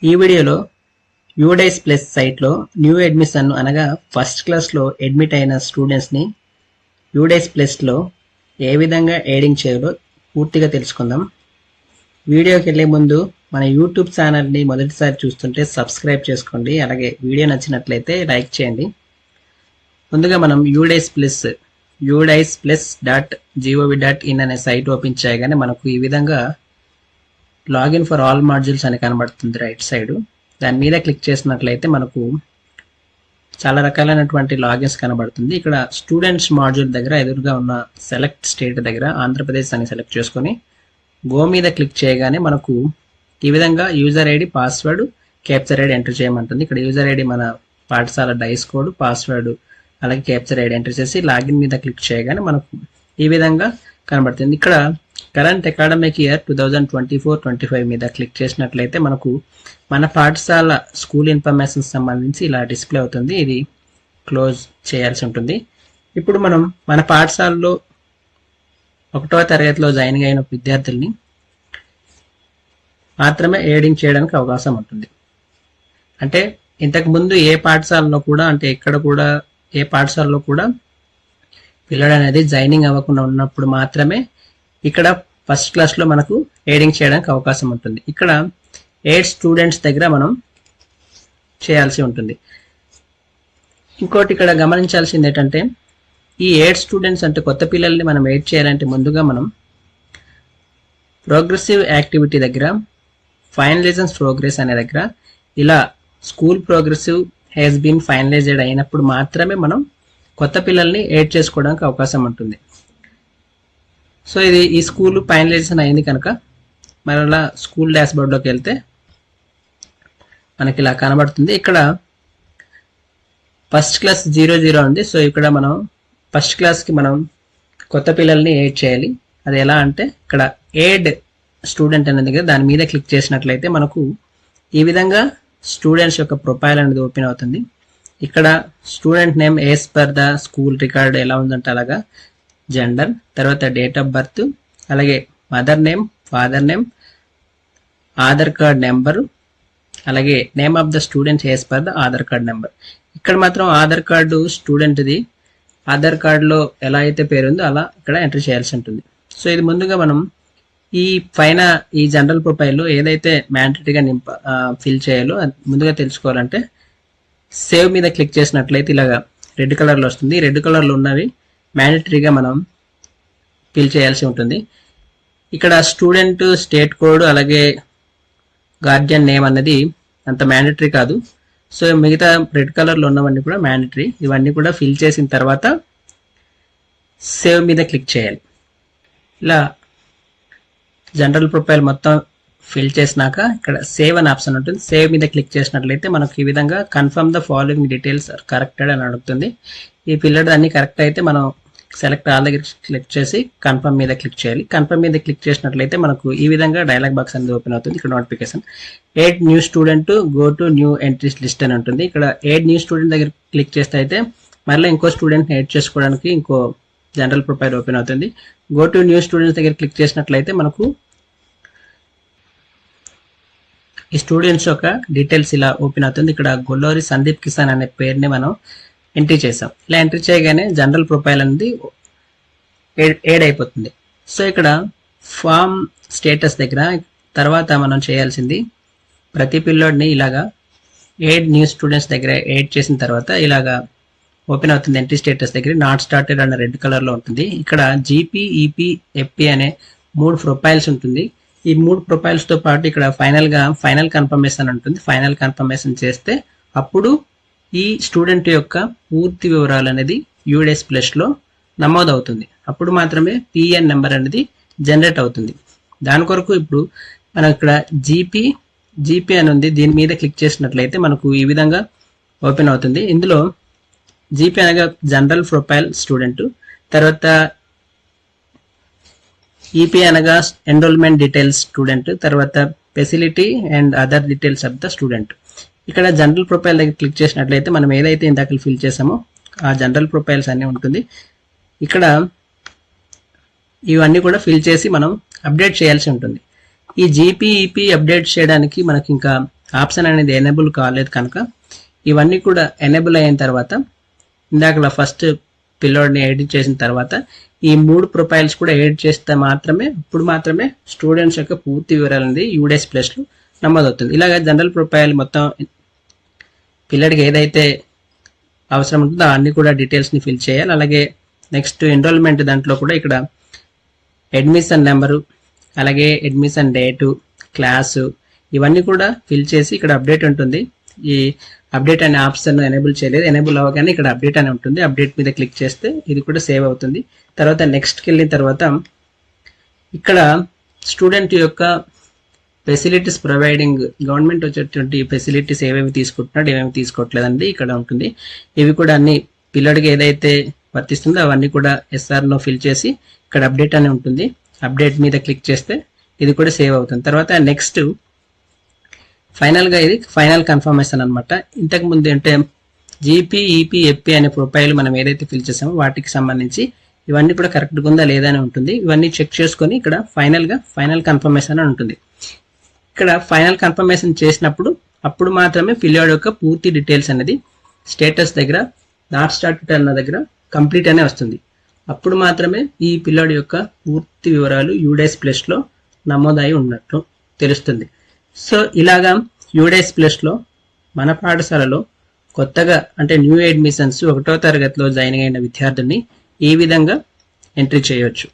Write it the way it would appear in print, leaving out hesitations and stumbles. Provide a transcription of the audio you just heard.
ఈ వీడియోలో UDISE plus సైట్లో న్యూ అడ్మిషన్ అనగా ఫస్ట్ క్లాస్లో అడ్మిట్ అయిన స్టూడెంట్స్ని యూడైస్ ప్లస్లో ఏ విధంగా ఎయిడింగ్ చేయాలో పూర్తిగా తెలుసుకుందాం. వీడియోకి వెళ్ళే ముందు మన యూట్యూబ్ ఛానల్ని మొదటిసారి చూస్తుంటే సబ్స్క్రైబ్ చేసుకోండి. అలాగే వీడియో నచ్చినట్లయితే లైక్ చేయండి. ముందుగా మనం udais+.gov.in అనే సైట్ ఓపెన్ చేయగానే మనకు ఈ విధంగా లాగిన్ ఫర్ ఆల్ మాడ్యూల్స్ అని కనబడుతుంది రైట్ సైడ్. దాని మీద క్లిక్ చేసినట్లయితే మనకు చాలా రకాలైనటువంటి లాగిన్స్ కనబడుతుంది. ఇక్కడ స్టూడెంట్స్ మాడ్యూల్ దగ్గర ఎదురుగా ఉన్న సెలెక్ట్ స్టేట్ దగ్గర ఆంధ్రప్రదేశ్ అని సెలెక్ట్ చేసుకొని గో మీద క్లిక్ చేయగానే మనకు ఈ విధంగా user ID, password, capture ID enter చేయమంటుంది. ఇక్కడ యూజర్ ఐడి మన పాఠశాల డైస్ కోడ్, పాస్వర్డ్ అలాగే క్యాప్చర్ ఐడి ఎంటర్ చేసి లాగిన్ మీద క్లిక్ చేయగానే మనకు ఈ విధంగా కనబడుతుంది. ఇక్కడ కరెంట్ అకాడమిక్ ఇయర్ 2024-25 మీద క్లిక్ చేసినట్లయితే మనకు మన పాఠశాల స్కూల్ ఇన్ఫర్మేషన్ సంబంధించి ఇలా డిస్ప్లే అవుతుంది. ఇది క్లోజ్ చేయాల్సి ఉంటుంది. ఇప్పుడు మనం మన పాఠశాలలో 1వ తరగతిలో జాయిన్ అయిన విద్యార్థుల్ని మాత్రమే ఎయిడింగ్ చేయడానికి అవకాశం ఉంటుంది. అంటే ఇంతకు ముందు ఏ పాఠశాలలో కూడా ఏ పాఠశాలలో కూడా పిల్లడు అనేది జాయినింగ్ అవ్వకుండా ఉన్నప్పుడు మాత్రమే ఇక్కడ ఫస్ట్ క్లాస్లో మనకు ఎయిడింగ్ చేయడానికి అవకాశం ఉంటుంది. ఇక్కడ 8 స్టూడెంట్స్ దగ్గర మనం చేయాల్సి ఉంటుంది. ఇంకోటి ఇక్కడ గమనించాల్సింది ఏంటంటే ఈ 8 స్టూడెంట్స్ అంటే కొత్త పిల్లల్ని మనం ఎయిడ్ చేయాలంటే ముందుగా మనం ప్రోగ్రెసివ్ యాక్టివిటీ దగ్గర ఫైనలైజేషన్ ప్రోగ్రెస్ అనే దగ్గర ఇలా school progressive has been finalized అయినప్పుడు మాత్రమే మనం కొత్త పిల్లల్ని ఎయిడ్ చేసుకోవడానికి అవకాశం ఉంటుంది. సో ఇది ఈ స్కూల్ ఫైనలైజేషన్ అయింది కనుక మరలా స్కూల్ డాష్ బోర్డ్లోకి వెళ్తే మనకి ఇలా కనబడుతుంది. ఇక్కడ ఫస్ట్ క్లాస్ 00 ఉంది. సో ఇక్కడ మనం ఫస్ట్ క్లాస్కి మనం కొత్త పిల్లల్ని ఎయిడ్ చేయాలి. అది ఎలా అంటే ఇక్కడ ఎయిడ్ స్టూడెంట్ అనేది కదా దాని మీద క్లిక్ చేసినట్లయితే మనకు ఈ విధంగా స్టూడెంట్స్ యొక్క ప్రొఫైల్ అనేది ఓపెన్ అవుతుంది. ఇక్కడ student name as per the school record ఎలా ఉందంటే అలాగా జెండర్, తర్వాత డేట్ ఆఫ్ బర్త్, అలాగే mother name, father name, Aadhaar card number, అలాగే name of the student as per the Aadhaar card number. ఇక్కడ మాత్రం ఆధార్ కార్డు స్టూడెంట్ది ఆధార్ కార్డులో ఎలా అయితే పేరు ఉందో అలా ఇక్కడ ఎంటర్ చేయాల్సి ఉంటుంది. సో ఇది ముందుగా మనం ఈ పైన ఈ జనరల్ ప్రొఫైల్లో ఏదైతే మ్యాండేటరీగా ఫిల్ చేయాలో ముందుగా తెలుసుకోవాలంటే సేవ్ మీద క్లిక్ చేసినట్లయితే ఇలాగా రెడ్ కలర్లో వస్తుంది. రెడ్ కలర్లో ఉన్నవి మ్యాండేటరీగా మనం ఫిల్ చేయాల్సి ఉంటుంది. ఇక్కడ స్టూడెంట్ స్టేట్ కోడ్ అలాగే గార్డియన్ నేమ్ అన్నది అంత మ్యాండేటరీ కాదు. సో మిగతా రెడ్ కలర్లో ఉన్నవన్నీ కూడా మ్యాండేటరీ. ఇవన్నీ కూడా ఫిల్ చేసిన తర్వాత సేవ్ మీద క్లిక్ చేయాలి. ఇలా జనరల్ ప్రొఫైల్ మొత్తం ఫిల్ చేసినాక ఇక్కడ సేవ్ అనే ఆప్షన్ ఉంటుంది. సేవ్ మీద క్లిక్ చేసినట్లయితే మనకు ఈ విధంగా confirm the following details are corrected అని అడుగుతుంది. ఈ పిల్లడు అన్ని కరెక్ట్ అయితే మనం సెలెక్ట్ ఆల్ దగ్గర క్లిక్ చేసి కన్ఫర్మ్ మీద క్లిక్ చేయాలి. కన్ఫర్మ్ మీద క్లిక్ చేసినట్లయితే మనకు ఈ విధంగా డైలాగ్ బాక్స్ అనేది ఓపెన్ అవుతుంది. ఇక్కడ notification 8 new student go to new entries list అని ఉంటుంది. ఇక్కడ 8 న్యూ స్టూడెంట్ దగ్గర క్లిక్ చేస్తే అయితే మళ్ళీ ఇంకో స్టూడెంట్ని యాడ్ చేసుకోవడానికి ఇంకో జనరల్ ప్రొఫైల్ ఓపెన్ అవుతుంది. గో టు న్యూ స్టూడెంట్స్ దగ్గర క్లిక్ చేసినట్లయితే మనకు ఈ స్టూడెంట్స్ యొక్క డీటెయిల్స్ ఇలా ఓపెన్ అవుతుంది. ఇక్కడ గొల్లూరి సందీప్ కిసాన్ అనే పేరుని మనం ఎంట్రీ చేసాం. ఇలా ఎంట్రీ చేయగానే జనరల్ ప్రొఫైల్ అనేది యాడ్ అయిపోతుంది. సో ఇక్కడ ఫామ్ స్టేటస్ దగ్గర తర్వాత మనం చేయాల్సింది ప్రతి పిల్లోడ్ని ఇలాగా 8 న్యూ స్టూడెంట్స్ దగ్గర యాడ్ చేసిన తర్వాత ఇలాగా ఓపెన్ అవుతుంది. ఎంట్రీ స్టేటస్ దగ్గర నాట్ స్టార్టెడ్ అన్న రెడ్ కలర్లో ఉంటుంది. ఇక్కడ జీపీ, ఈపీ, ఎఫ్పీ అనే 3 ప్రొఫైల్స్ ఉంటుంది. ఈ 3 ప్రొఫైల్స్తో పాటు ఇక్కడ ఫైనల్ కన్ఫర్మేషన్ ఉంటుంది. ఫైనల్ కన్ఫర్మేషన్ చేస్తే అప్పుడు ఈ స్టూడెంట్ యొక్క పూర్తి వివరాలు అనేది యూడైస్ ప్లస్లో నమోదవుతుంది. అప్పుడు మాత్రమే పిఎన్ నెంబర్ అనేది జనరేట్ అవుతుంది. దాని కొరకు ఇప్పుడు మనం ఇక్కడ జీపీ అని ఉంది. దీని మీద క్లిక్ చేసినట్లయితే మనకు ఈ విధంగా ఓపెన్ అవుతుంది. ఇందులో జీపీ అనగా జనరల్ ప్రొఫైల్ స్టూడెంట్, తర్వాత ఈపీ అనగా ఎన్రోల్మెంట్ డీటెయిల్స్ స్టూడెంట్, తర్వాత facility and other details of the student. ఇక్కడ జనరల్ ప్రొఫైల్ దగ్గర క్లిక్ చేసినట్లయితే మనం ఏదైతే ఇందాక ఫిల్ చేసామో ఆ జనరల్ ప్రొఫైల్స్ అన్నీ ఉంటుంది. ఇక్కడ ఇవన్నీ కూడా ఫిల్ చేసి మనం అప్డేట్ చేయాల్సి ఉంటుంది. ఈ జీపీ, ఈపీ అప్డేట్ చేయడానికి మనకి ఇంకా ఆప్షన్ అనేది ఎనేబుల్ కాలేదు కనుక ఇవన్నీ కూడా ఎనేబుల్ అయిన తర్వాత ఇందాక ఫస్ట్ పిల్లోడ్ని ఎడిట్ చేసిన తర్వాత ఈ 3 ప్రొఫైల్స్ కూడా ఎడిట్ చేస్తే ఇప్పుడు మాత్రమే స్టూడెంట్స్ యొక్క పూర్తి వివరాలు అనేది యూడేస్ ప్లస్లో నమోదవుతుంది. ఇలాగ జనరల్ ప్రొఫైల్ మొత్తం పిల్లడికి ఏదైతే అవసరం ఉంటుందో అన్ని కూడా డీటెయిల్స్ని ఫిల్ చేయాలి. అలాగే నెక్స్ట్ ఎన్రోల్మెంట్ దాంట్లో కూడా ఇక్కడ అడ్మిషన్ నెంబరు, అలాగే అడ్మిషన్ డేటు, క్లాసు ఇవన్నీ కూడా ఫిల్ చేసి ఇక్కడ అప్డేట్ ఉంటుంది. ఈ అప్డేట్ అనే ఆప్షన్ ఎనేబుల్ చేయలేదు. ఎనేబుల్ అవ్వగానే ఇక్కడ అప్డేట్ అని ఉంటుంది. అప్డేట్ మీద క్లిక్ చేస్తే ఇది కూడా సేవ్ అవుతుంది. తర్వాత నెక్స్ట్కి వెళ్ళిన తర్వాత ఇక్కడ స్టూడెంట్ యొక్క ఫెసిలిటీస్ ప్రొవైడింగ్, గవర్నమెంట్ వచ్చేటువంటి ఫెసిలిటీస్ ఏమేమి తీసుకుంటున్నాడు ఏమేమి తీసుకోవట్లేదండి ఇక్కడ ఉంటుంది. ఇవి కూడా అన్ని పిల్లడికి ఏదైతే వర్తిస్తుందో అవన్నీ కూడా ఎస్ఆర్లో ఫిల్ చేసి ఇక్కడ అప్డేట్ అని ఉంటుంది. అప్డేట్ మీద క్లిక్ చేస్తే ఇది కూడా సేవ్ అవుతుంది. తర్వాత నెక్స్ట్ ఫైనల్గా ఇది ఫైనల్ కన్ఫర్మేషన్ అనమాట. ఇంతకుముందు అంటే జీపీ, ఈపీ, ఎఫ్పీ అనే ప్రొఫైల్ మనం ఏదైతే ఫిల్ చేసామో వాటికి సంబంధించి ఇవన్నీ కూడా కరెక్ట్గా ఉందా లేదా అని ఉంటుంది. ఇవన్నీ చెక్ చేసుకొని ఇక్కడ ఫైనల్ కన్ఫర్మేషన్ అని ఉంటుంది. ఇక్కడ ఫైనల్ కన్ఫర్మేషన్ చేసినప్పుడు అప్పుడు మాత్రమే పిల్లోడ్ యొక్క పూర్తి డీటెయిల్స్ అనేది స్టేటస్ దగ్గర నాట్ స్టార్టెడ్ అన్న దగ్గర కంప్లీట్ అనే వస్తుంది. అప్పుడు మాత్రమే ఈ పిల్లోడి యొక్క పూర్తి వివరాలు యూడేస్ ప్లస్లో నమోదై ఉన్నట్లు తెలుస్తుంది. సో ఇలాగా యూడేస్ ప్లస్లో మన పాఠశాలలో కొత్తగా అంటే న్యూ అడ్మిషన్స్ 1వ తరగతిలో జాయిన్ అయిన విద్యార్థుల్ని ఈ విధంగా ఎంట్రీ చేయవచ్చు.